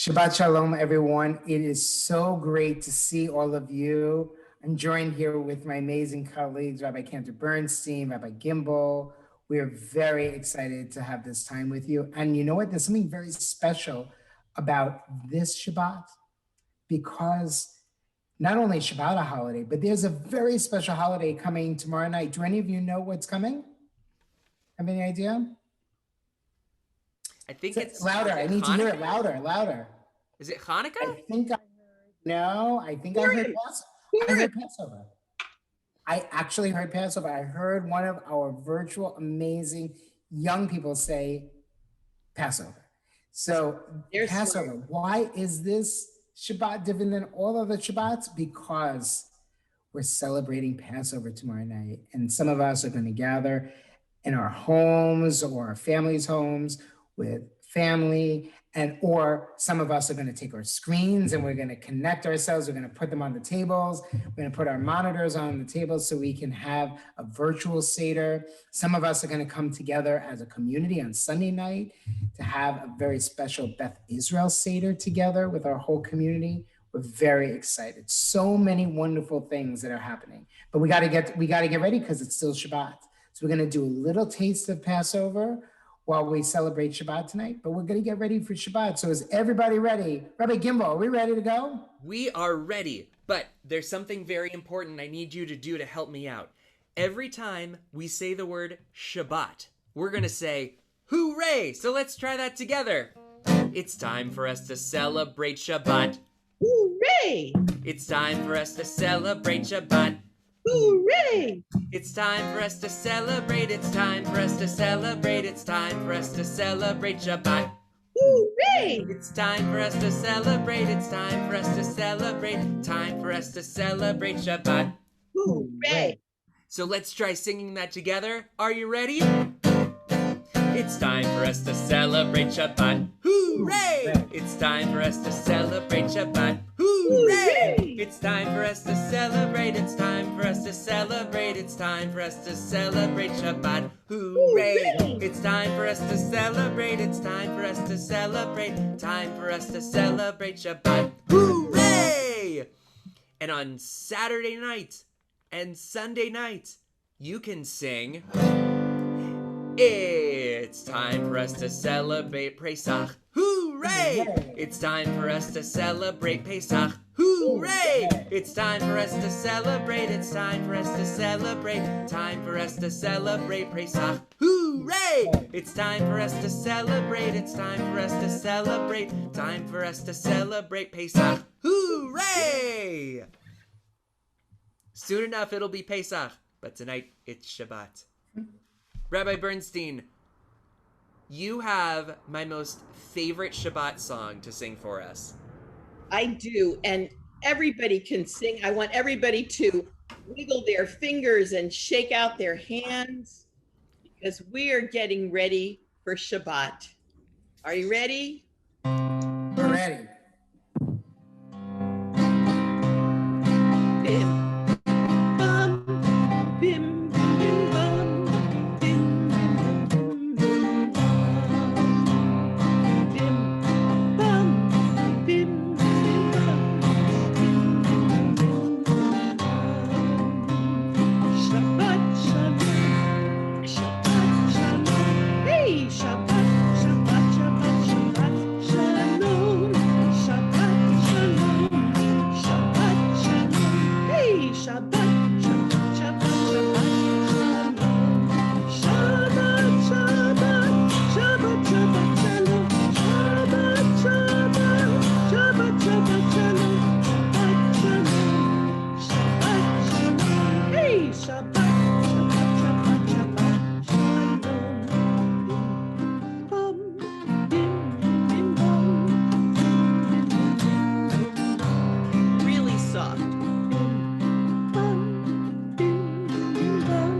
Shabbat Shalom, everyone. It is so great to see all of you. I'm joined here with my amazing colleagues, Rabbi Cantor Bernstein, Rabbi Gimbel. We are very excited to have this time with you. And you know what? There's something very special about this Shabbat, because not only Shabbat a holiday, but there's a very special holiday coming tomorrow night. Do any of you know what's coming? Have any idea? I think it's louder. I need to hear it louder. Is it Hanukkah? I think I heard Passover. I actually heard Passover. I heard one of our virtual amazing young people say Passover. So Passover, why is this Shabbat different than all other Shabbats? Because we're celebrating Passover tomorrow night. And some of us are going to gather in our homes or our families' homes with family, or some of us are going to take our screens and we're going to connect ourselves. We're going to put them on the tables. We're going to put our monitors on the tables so we can have a virtual Seder. Some of us are going to come together as a community on Sunday night to have a very special Beth Israel Seder together with our whole community. We're very excited. So many wonderful things that are happening, but we got to get ready because it's still Shabbat. So we're going to do a little taste of Passover while we celebrate Shabbat tonight, but we're going to get ready for Shabbat. So is everybody ready? Rabbi Gimbel, are we ready to go? We are ready, but there's something very important I need you to do to help me out. Every time we say the word Shabbat, we're going to say, hooray! So let's try that together. It's time for us to celebrate Shabbat. Hooray! It's time for us to celebrate Shabbat. Hooray! It's time for us to celebrate. It's time for us to celebrate. It's time for us to celebrate Shabbat. Hooray! It's time for us to celebrate. It's time for us to celebrate. Time for us to celebrate Shabbat. Hooray! So let's try singing that together. Are you ready? It's time for us to celebrate Shabbat. Hooray! It's time for us to celebrate Shabbat. Hooray! It's time for us to celebrate. It's time for us to celebrate. It's time for us to celebrate Shabbat. Hooray! It's time for us to celebrate. It's time for us to celebrate. Time for us to celebrate Shabbat. Hooray! And on Saturday night and Sunday night, you can sing, it's time for us to celebrate Pesach. Hooray! It's time for us to celebrate Pesach. Hooray! It's time for us to celebrate. It's time for us to celebrate. Time for us to celebrate Pesach. Hooray! It's time for us to celebrate. It's time for us to celebrate. Time for us to celebrate Pesach. Hooray! Soon enough, it'll be Pesach, but tonight it's Shabbat. Rabbi Bernstein, you have my most favorite Shabbat song to sing for us. I do, and everybody can sing. I want everybody to wiggle their fingers and shake out their hands because we are getting ready for Shabbat. Are you ready? We're ready. Bim, bum, bim, bim, bum, bim, bim, bim, bim, bum, bim, bim, bum. Shabbat shalom, Shabbat shalom, hey, Shabbat, Shabbat, Shabbat, Shabbat shalom, Shabbat shalom, Shabbat shalom, hey, Shabbat, Shabbat, Shabbat, Shabbat shalom, Shabbat, Shabbat, Shabbat, Shabbat shalom, Shabbat, Shabbat, Shabbat, Shabbat shalom, Shabbat shalom, Shabbat shalom, hey, Shabbat, Shabbat, Shabbat, Shabbat shalom, bum, bim, bim, bum, really soft. Bum, bim, bim, bum,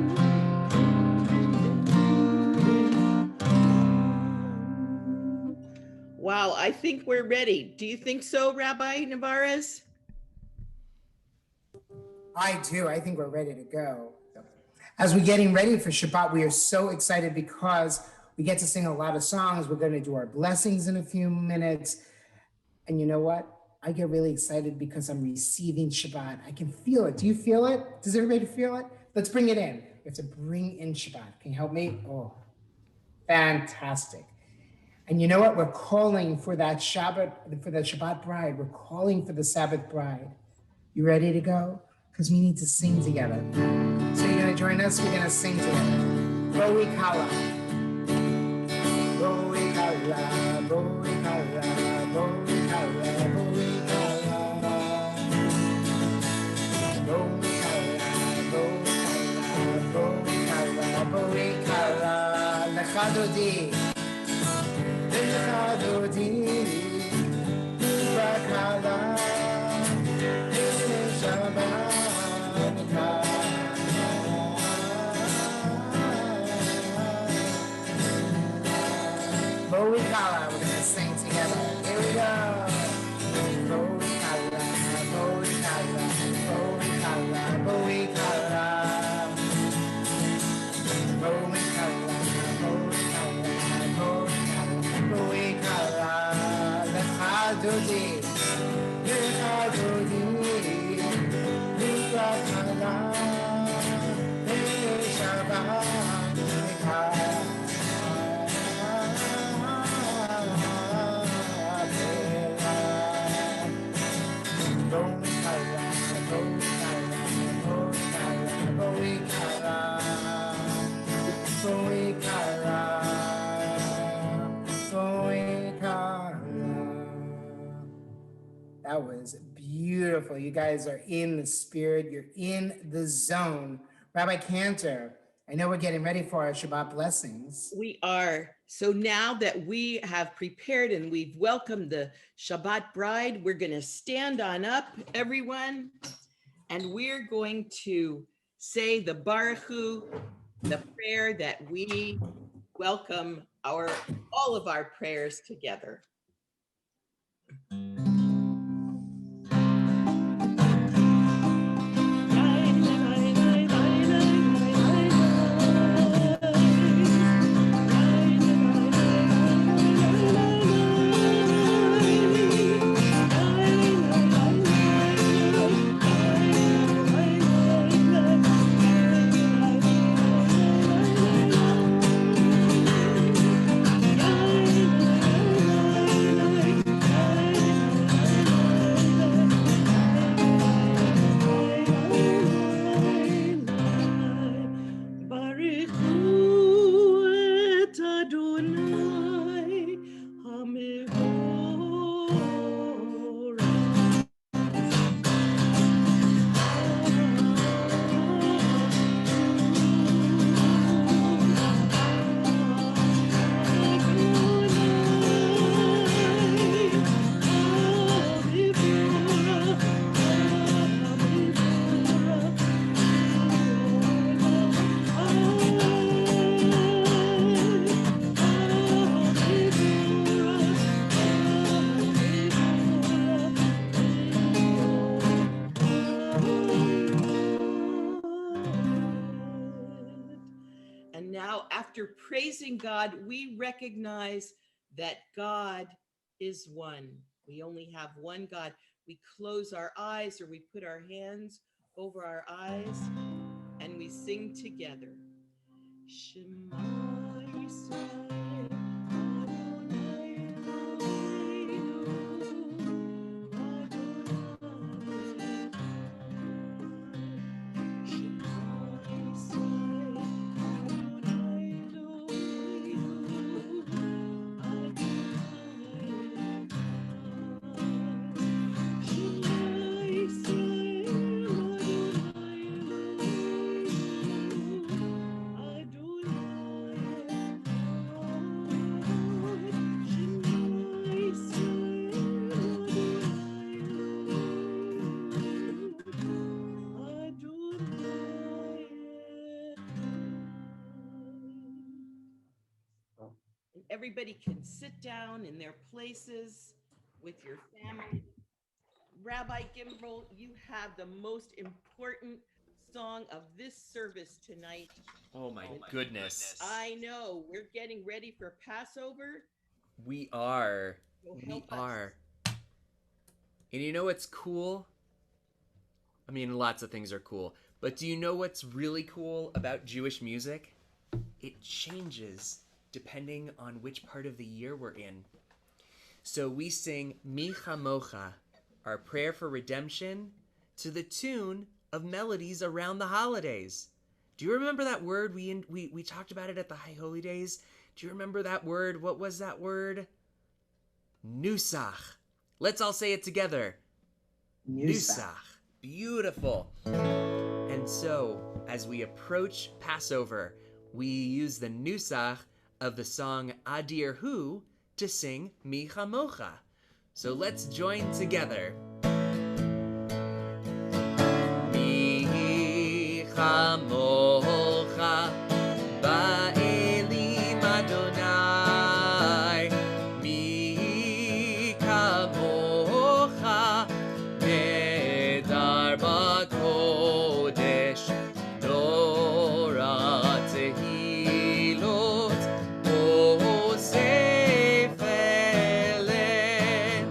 wow, I think we're ready. Do you think so, Rabbi Navarez? I do. I think we're ready to go. As we're getting ready for Shabbat, we are so excited because we get to sing a lot of songs. We're going to do our blessings in a few minutes. And you know what? I get really excited because I'm receiving Shabbat. I can feel it. Do you feel it? Does everybody feel it? Let's bring it in. We have to bring in Shabbat. Can you help me? Oh, fantastic. And you know what? We're calling for that Shabbat bride. We're calling for the Sabbath bride. You ready to go? Because we need to sing together. So you're gonna join us? We're gonna sing together. Boe Kala. Boe Kala, Boe Kala, Boe Kala, Boe Kala. Boe Kala, Boe Kala, Lecha Dodi. Lecha Dodi. Bakala. Boe Kala, we're gonna sing together. Here we go. Boe Kala, Boe Kala, Boe Kala, Boe Kala. Boe Kala, Boe Kala, Boe Kala, Boe Kala. Lecha Dodi, Lecha Dodi, Lecha Kala, Shabbat, Lecha. That was beautiful. You guys are in the spirit. You're in the zone. Rabbi Cantor, I know we're getting ready for our Shabbat blessings. We are. So now that we have prepared and we've welcomed the Shabbat bride, we're going to stand on up, everyone, and we're going to say the Baraku, the prayer that we welcome all of our prayers together. After praising God, we recognize that God is one. We only have one God. We close our eyes or we put our hands over our eyes and we sing together. Shema Yisrael, Adonai Eloheinu, Adonai Echad. Shema Yisrael, everybody can sit down in their places with your family. Rabbi Gimbrel, you have the most important song of this service tonight. Oh my goodness. I know. We're getting ready for Passover. We are. So We help us. are. And you know what's cool? I mean, lots of things are cool. But do you know what's really cool about Jewish music? It changes depending on which part of the year we're in. So we sing Mi Chamocha, our prayer for redemption, to the tune of melodies around the holidays. Do you remember that word? We talked about it at the High Holy Days. Do you remember that word? What was that word? Nusach. Let's all say it together. Nusach. Beautiful. And so, as we approach Passover, we use the Nusach of the song Adir Hu to sing Mi Chamocha. So let's join together. Mi Chamocha Ba'elim Adonai Mi Chamocha Nedar B'Kodesh Torah Tehilot Osef Eleh.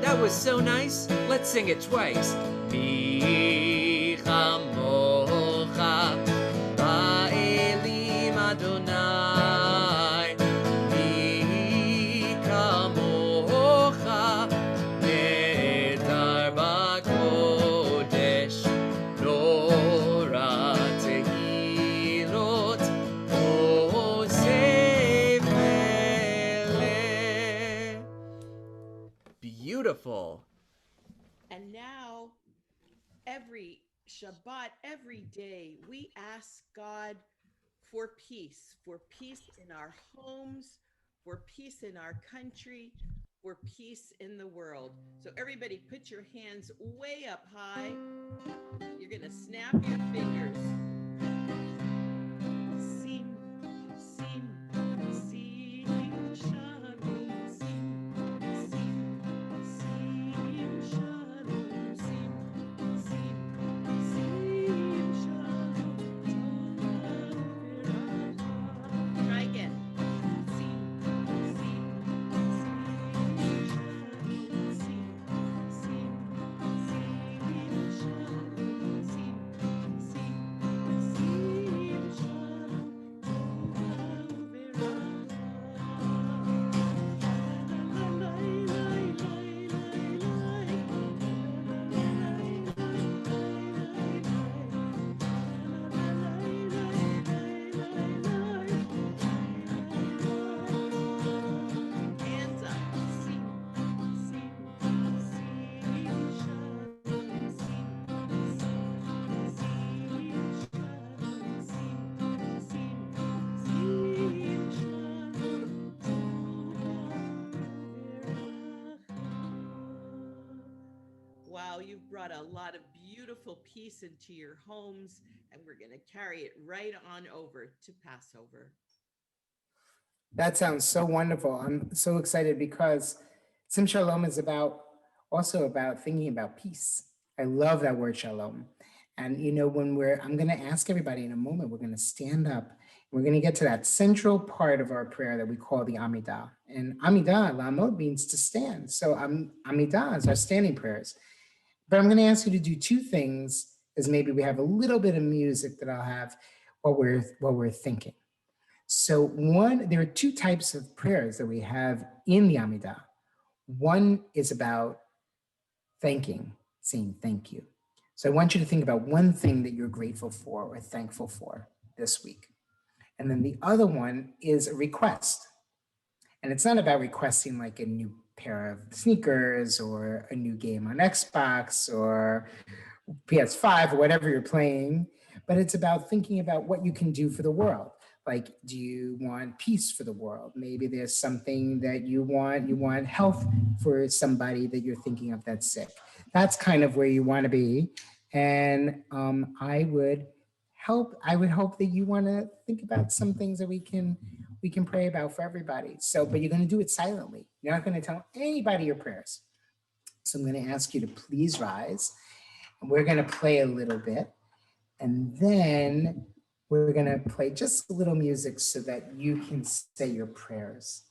That was so nice. Let's sing it twice. Mi Chamocha Ba'elim Adonai Mi Chamocha Nedar B'Kodesh Torah Tehilot Osef Eleh. Beautiful. And now, every Shabbat, every day, we ask God for peace in our homes, for peace in our country, for peace in the world. So everybody put your hands way up high. You're going to snap your fingers. Sim, sim, sim, shalom, sim, sim, sim, shalom, sim, sim, sim, shalom. Try again. Sim, sim, sim, sim, hands up. Wow, you've brought a lot of beautiful peace into your homes, and we're going to carry it right on over to Passover. That sounds so wonderful. I'm so excited because Sim Shalom is also about thinking about peace. I love that word shalom. And I'm going to ask everybody in a moment, we're going to stand up. We're going to get to that central part of our prayer that we call the Amidah. And Amidah, Lamod, means to stand. So Amidah is our standing prayers. But I'm going to ask you to do two things, as maybe we have a little bit of music that I'll have while we're thinking. So there are two types of prayers that we have in the Amidah. One is about thanking, saying thank you. So I want you to think about one thing that you're grateful for or thankful for this week. And then the other one is a request. And it's not about requesting like a new pair of sneakers or a new game on Xbox or PS5 or whatever you're playing, but it's about thinking about what you can do for the world. Like, do you want peace for the world? Maybe there's something that you want health for somebody that you're thinking of that's sick. That's kind of where you want to be. And I would hope that you want to think about some things that we can pray about for everybody. So, but you're going to do it silently. You're not going to tell anybody your prayers. So I'm going to ask you to please rise. And we're going to play a little bit. And then we're going to play just a little music so that you can say your prayers.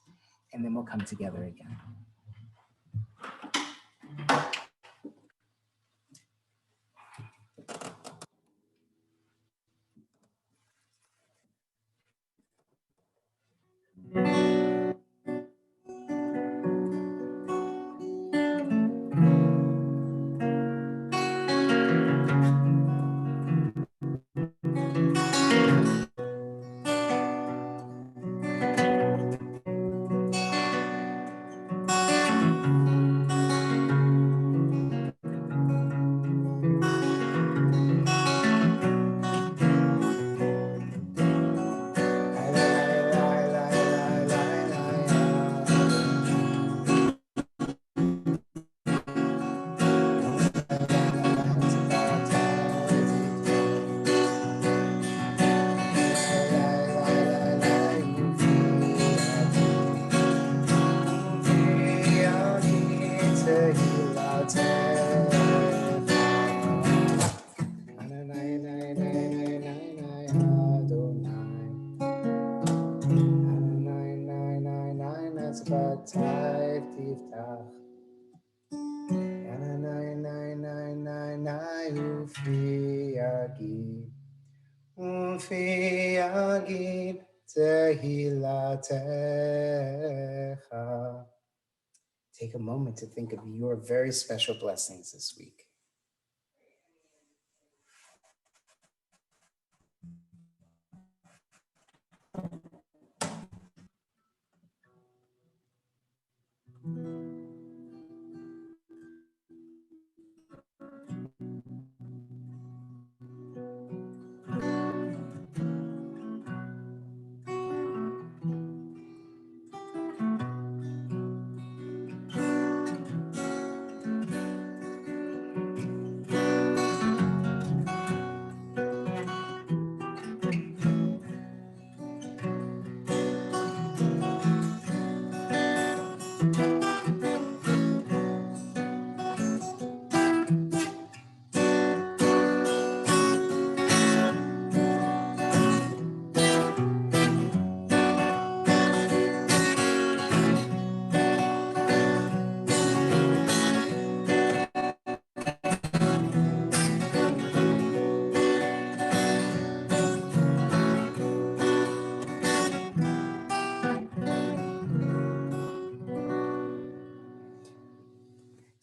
And then we'll come together again. Take a moment to think of your very special blessings this week.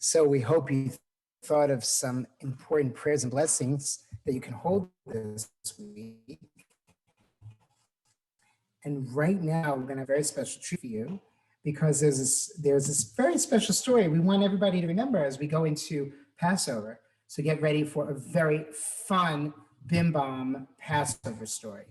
So we hope you thought of some important prayers and blessings that you can hold this week. And right now, we're going to have a very special treat for you because there's this very special story we want everybody to remember as we go into Passover. So get ready for a very fun Bim Bam Passover story.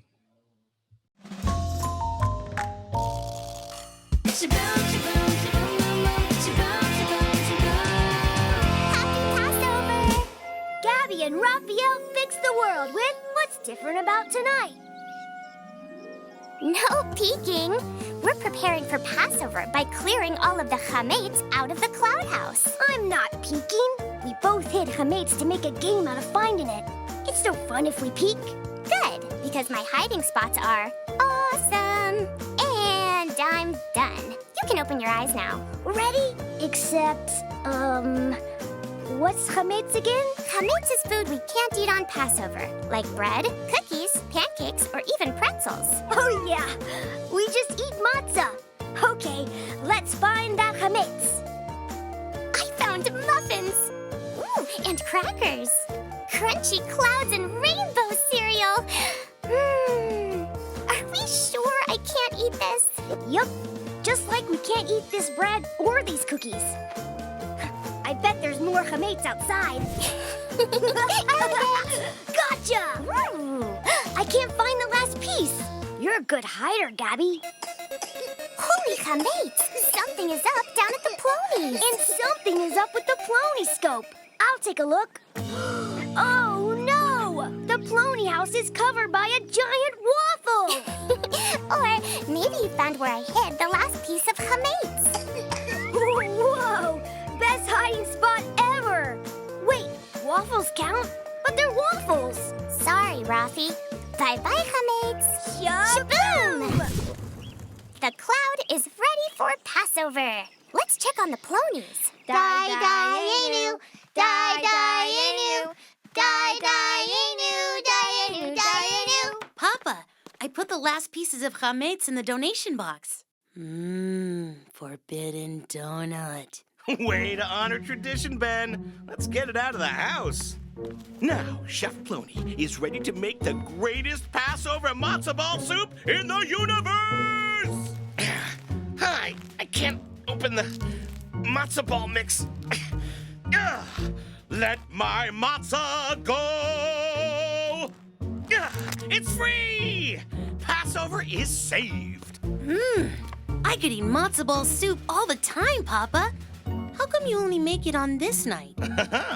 And Raphael fix the world with what's different about tonight. No peeking. We're preparing for Passover by clearing all of the chametz out of the cloud house. I'm not peeking. We both hid chametz to make a game out of finding it. It's no fun if we peek. Good, because my hiding spots are awesome. And I'm done. You can open your eyes now. Ready? Except, what's chametz again? Chametz is food we can't eat on Passover, like bread, cookies, pancakes, or even pretzels. Oh yeah, we just eat matzah. Okay, let's find that chametz. I found muffins. Ooh, and crackers. Crunchy clouds and rainbow cereal. Are we sure I can't eat this? Yup, just like we can't eat this bread or these cookies. I bet there's more chametz outside. Gotcha! I can't find the last piece. You're a good hider, Gabby. Holy chametz! Something is up down at the Plonies. And something is up with the Plony scope. I'll take a look. Oh no! The Plony house is covered by a giant waffle! Or maybe you found where I hid the last piece of chametz. Whoa! Best hiding spot ever! Wait, waffles count? But they're waffles! Sorry, Rafi. Bye-bye, chametz. Shaboom! The cloud is ready for Passover. Let's check on the Plonies. Die-die-inu, die-die-inu, die-die-inu, die-inu, die-inu. Papa, I put the last pieces of chametz in the donation box. Forbidden donut. Way to honor tradition, Ben. Let's get it out of the house. Now, Chef Plony is ready to make the greatest Passover matzo ball soup in the universe! Hi, I can't open the matzo ball mix. Let my matzah go! It's free! Passover is saved. I could eat matzo ball soup all the time, Papa. How come you only make it on this night?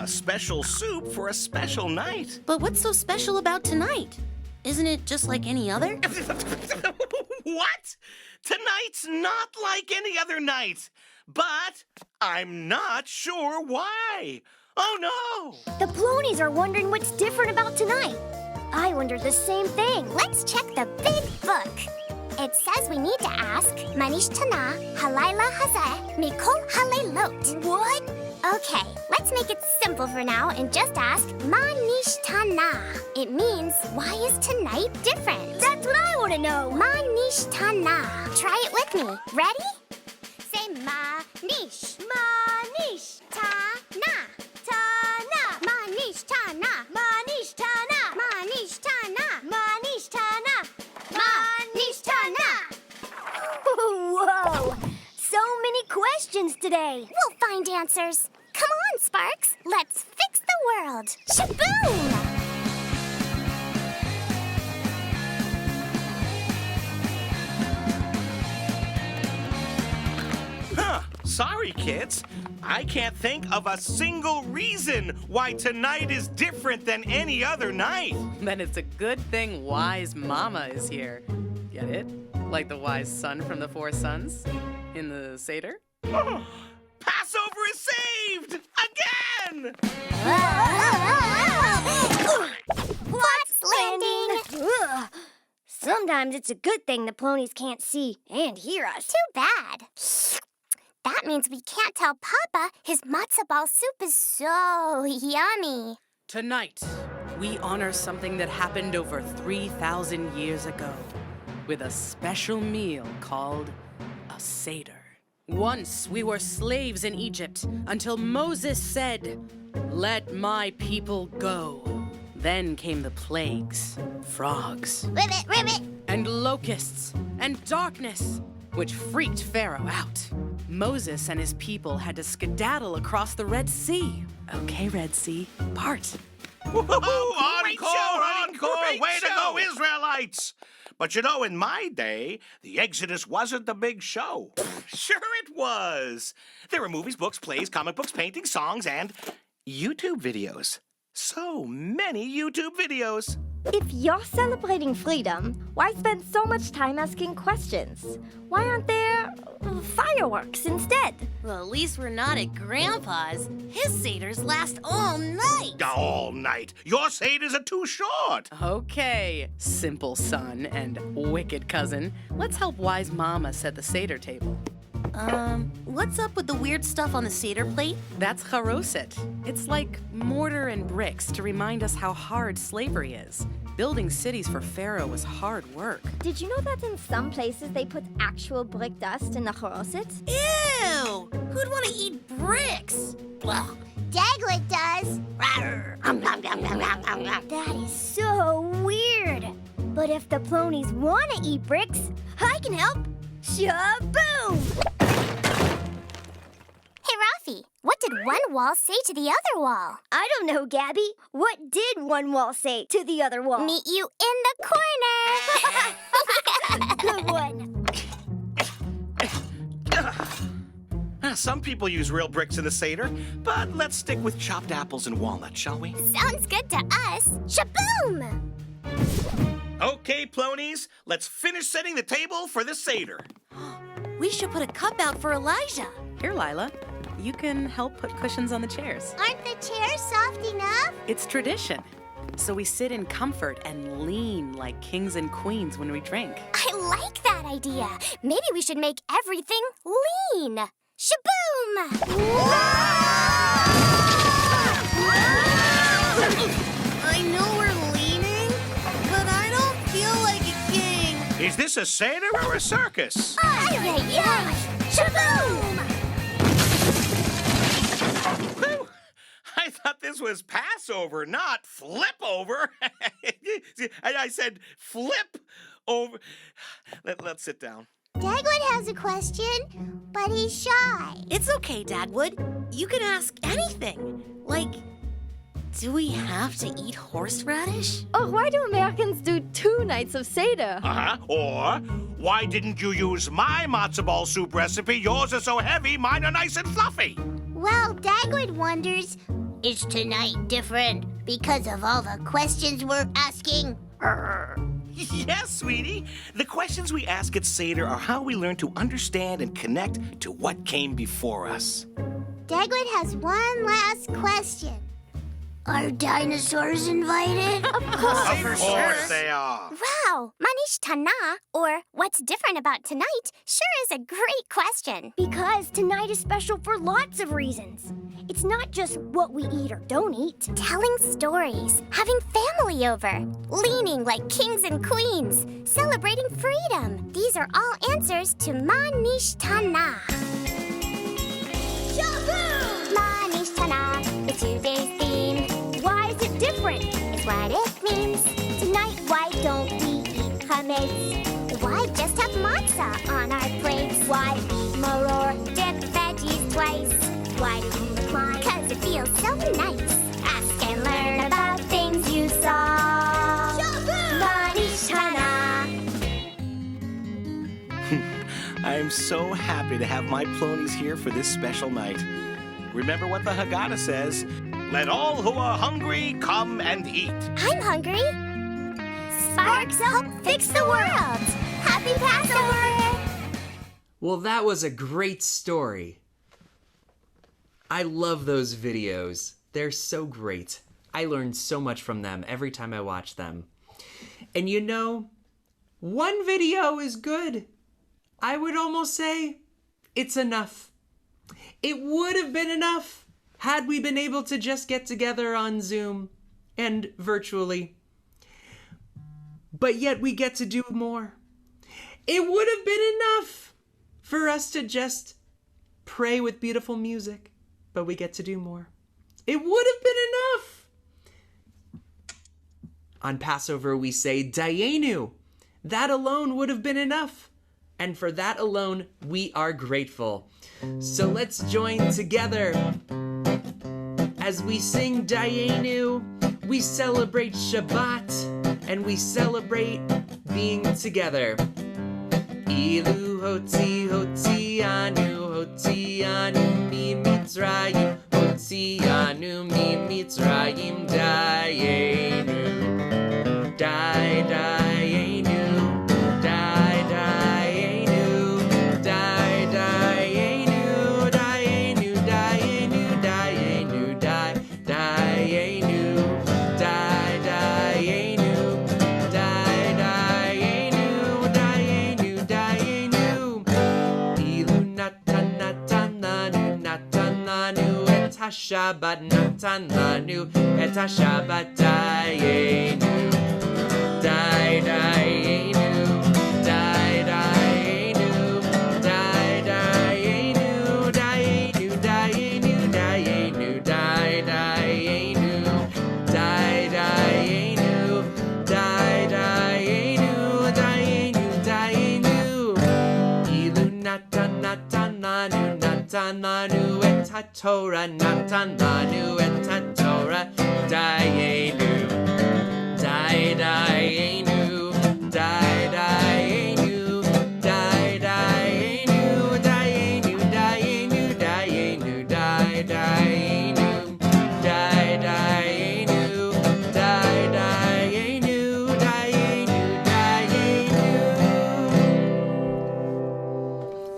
Special soup for a special night. But what's so special about tonight? Isn't it just like any other? What? Tonight's not like any other night. but I'm not sure why. Oh no! The Plonies are wondering what's different about tonight. I wonder the same thing. Let's check the big book. It says we need to ask Manish Tana, Halayla Hazeh, Mikol Halelot. What? Okay, let's make it simple for now and just ask Manish Tana. It means, why is tonight different? That's what I want to know. Manish Tana. Try it with me. Ready? Say Manish. Manish. Tana. Tana. Manish Tana. Manish Tana. Manish Tana. Manish Tana. Manish Tana. Whoa! So many questions today. We'll find answers. Come on, Sparks. Let's fix the world. Shaboom! Huh. Sorry, kids. I can't think of a single reason why tonight is different than any other night. Then it's a good thing Wise Mama is here. Get it? Like the wise son from the four sons in the Seder? Oh, Passover is saved! Again! What's landing? Ugh. Sometimes it's a good thing the Plonies can't see and hear us. Too bad. That means we can't tell Papa his matzo ball soup is so yummy. Tonight, we honor something that happened over 3,000 years ago with a special meal called a Seder. Once we were slaves in Egypt until Moses said, "Let my people go." Then came the plagues, frogs, Ribbit. and locusts, and darkness, which freaked Pharaoh out. Moses and his people had to skedaddle across the Red Sea. Okay, Red Sea, part. Woohoo! Great Encore! show, Encore! great Way to go, show. Israelites! But you know, in my day, the Exodus wasn't the big show. Sure it was. There were movies, books, plays, comic books, paintings, songs, and YouTube videos. So many YouTube videos. If you're celebrating freedom, why spend so much time asking questions? Why aren't there fireworks instead? Well, at least we're not at Grandpa's. His Seders last all night. All night. Your Seders are too short. Okay, simple son and wicked cousin. Let's help Wise Mama set the Seder table. What's up with the weird stuff on the Seder plate? That's charoset. It's like mortar and bricks to remind us how hard slavery is. Building cities for Pharaoh was hard work. Did you know that in some places they put actual brick dust in the charoset? Ew! Who'd want to eat bricks? Blah. Dagwood does. That is so weird. But if the Plonies want to eat bricks, I can help. Shaboom! Hey, Rafi, what did one wall say to the other wall? I don't know, Gabby. What did one wall say to the other wall? Meet you in the corner. Good one. Some people use real bricks in the Seder, but let's stick with chopped apples and walnuts, shall we? Sounds good to us. Shaboom! Okay, Plonies, let's finish setting the table for the Seder. We should put a cup out for Elijah. Here, Lila, you can help put cushions on the chairs. Aren't the chairs soft enough? It's tradition. So we sit in comfort and lean like kings and queens when we drink. I like that idea. Maybe we should make everything lean. Shaboom! I know we're leaning, but I don't feel like a king. Is this a Seder or a circus? Yeah! Shaboom! Whew. I thought this was Passover, not flip over. I said flip over. Let's sit down. Dagwood has a question, but he's shy. It's okay, Dagwood. You can ask anything. Like, do we have to eat horseradish? Or why do Americans do 2 nights of Seder? Or, why didn't you use my matzo ball soup recipe? Yours are so heavy, mine are nice and fluffy. Well, Dagwood wonders, is tonight different because of all the questions we're asking? Yes, sweetie. The questions we ask at Seder are how we learn to understand and connect to what came before us. Dagwood has one last question. Are dinosaurs invited? Of course they are. Wow, Manish Tana, or what's different about tonight, sure is a great question. Because tonight is special for lots of reasons. It's not just what we eat or don't eat. Telling stories, having family over, leaning like kings and queens, celebrating freedom. These are all answers to Manish Tana. Shabu! Manish Tana, it's today's theme. Why is it different? It's what it means. Tonight, why don't we eat chametz? Why just have matzah on our plates? Why eat maror? Dip veggies twice. Why do we climb? 'Cause it feels so nice. Ask and learn about things you saw. Shabu! Manish Tana. I'm so happy to have my plonies here for this special night. Remember what the Haggadah says, let all who are hungry come and eat. I'm hungry. Sparks help fix the world. Happy Passover! Well, that was a great story. I love those videos. They're so great. I learn so much from them every time I watch them. And you know, one video is good. I would almost say it's enough. It would have been enough had we been able to just get together on Zoom and virtually. But yet we get to do more. It would have been enough for us to just pray with beautiful music, but we get to do more. It would have been enough. On Passover, we say, Dayenu. That alone would have been enough. And for that alone, we are grateful. So let's join together. As we sing Dayenu, we celebrate Shabbat, and we celebrate being together. Ilu hoti hoti anu mi Mitzrayim, hoti anu mi Mitzrayim Dayenu, Dayenu. Shabbat natan lanu et Shabbat dayenu, dayenu, dayenu, dayenu, dayenu, dayenu, dayenu, dayenu, dayenu, dayenu, dayenu, ilu natan lanu et Torah natan lanu et Torah dayenu, dayenu, dayenu, dayenu, dayenu, dayenu, dayenu, dayenu, dayenu, dayenu, dayenu.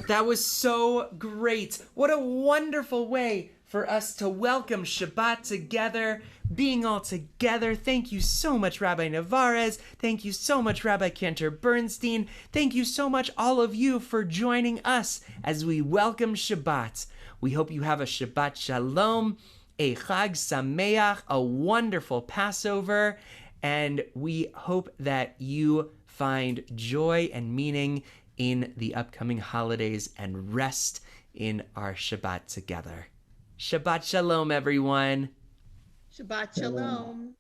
That was so great. What a wonderful way for us to welcome Shabbat together, being all together. Thank you so much, Rabbi Navarez. Thank you so much, Rabbi Cantor Bernstein. Thank you so much, all of you, for joining us as we welcome Shabbat. We hope you have a Shabbat Shalom, a Chag Sameach, a wonderful Passover, and we hope that you find joy and meaning in the upcoming holidays and rest in our Shabbat together. Shabbat Shalom, everyone. Shabbat Shalom.